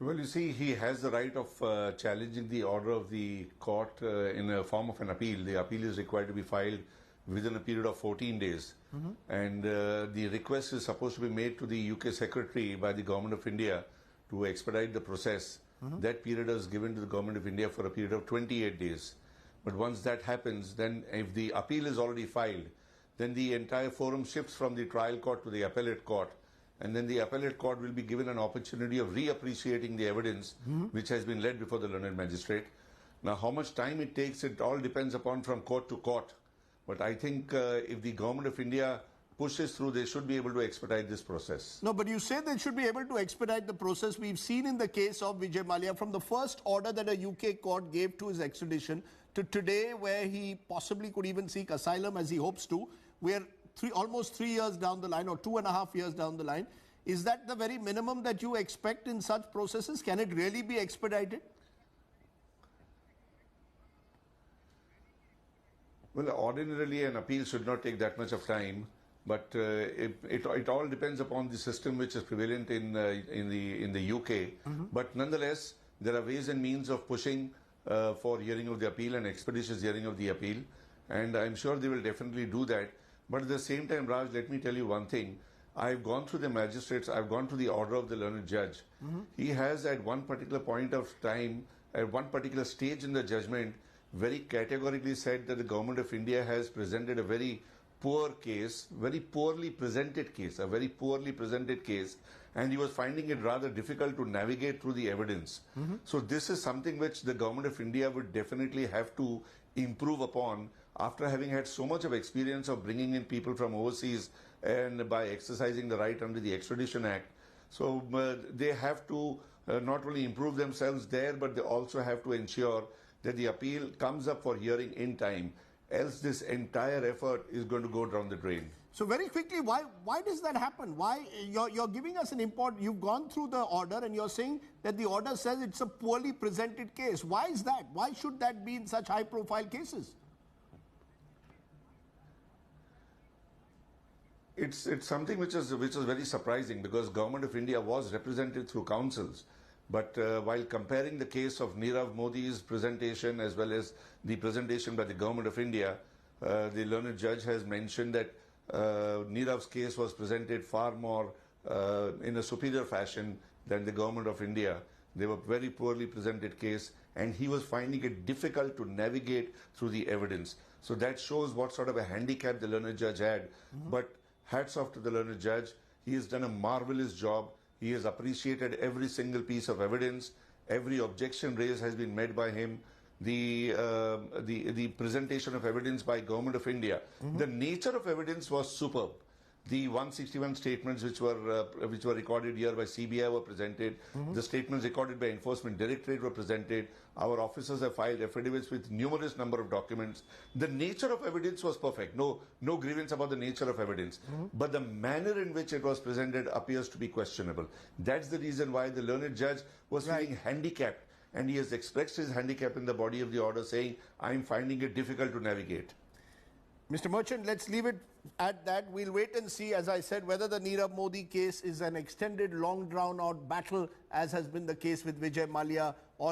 Well, you see, he has the right of challenging the order of the court in a form of an appeal. The appeal is required to be filed within a period of 14 days. And the request is supposed to be made to the UK Secretary by the Government of India to expedite the process. That period is given to the Government of India for a period of 28 days. But once that happens, then if the appeal is already filed, then the entire forum shifts from the trial court to the appellate court. And then the appellate court will be given an opportunity of reappreciating the evidence which has been led before the learned magistrate. Now, how much time it takes, it all depends upon from court to court. But I think if the Government of India pushes through, they should be able to expedite this process. No, but you say they should be able to expedite the process. We've seen in the case of Vijay Mallya, from the first order that a UK court gave to his extradition to today, where he possibly could even seek asylum as he hopes to, we're almost 3 years down the line, or 2.5 years down the line. Is that the very minimum that you expect in such processes? Can it really be expedited? Well, ordinarily an appeal should not take that much of time, but it all depends upon the system which is prevalent in the UK. But nonetheless, there are ways and means of pushing for hearing of the appeal and expeditious hearing of the appeal, and I'm sure they will definitely do that. But at the same time, Raj, let me tell you one thing. I've gone through the magistrates, I've gone through the order of the learned judge. He has at one particular point of time, at one particular stage in the judgment, very categorically said that the Government of India has presented a very poor case, very poorly presented case, a very poorly presented case, and he was finding it rather difficult to navigate through the evidence. So this is something which the Government of India would definitely have to improve upon after having had so much of experience of bringing in people from overseas and by exercising the right under the Extradition Act. So they have to not only improve themselves there, but they also have to ensure that the appeal comes up for hearing in time. Else this entire effort is going to go down the drain. So very quickly, why does that happen? Why you're giving us an import? You've gone through the order and you're saying that the order says it's a poorly presented case. Why is that? Why should that be in such high-profile cases? It's something which is very surprising, because Government of India was represented through councils. But while comparing the case of Nirav Modi's presentation as well as the presentation by the Government of India, the learned judge has mentioned that Nirav's case was presented far more in a superior fashion than the Government of India. They were very poorly presented case, and he was finding it difficult to navigate through the evidence. So that shows what sort of a handicap the learned judge had. But hats off to the learned judge. He has done a marvelous job. He has appreciated every single piece of evidence. Every objection raised has been met by him. The presentation of evidence by Government of India. The nature of evidence was superb. The 161 statements which were recorded here by CBI were presented. The statements recorded by Enforcement Directorate were presented. Our officers have filed affidavits with numerous number of documents. The nature of evidence was perfect. No grievance about the nature of evidence. But the manner in which it was presented appears to be questionable. That's the reason why the learned judge was feeling handicapped. And he has expressed his handicap in the body of the order, saying, I'm finding it difficult to navigate. Mr. Merchant, let's leave it at that. We'll wait and see, as I said, whether the Nirav Modi case is an extended, long drawn out battle, as has been the case with Vijay Mallya,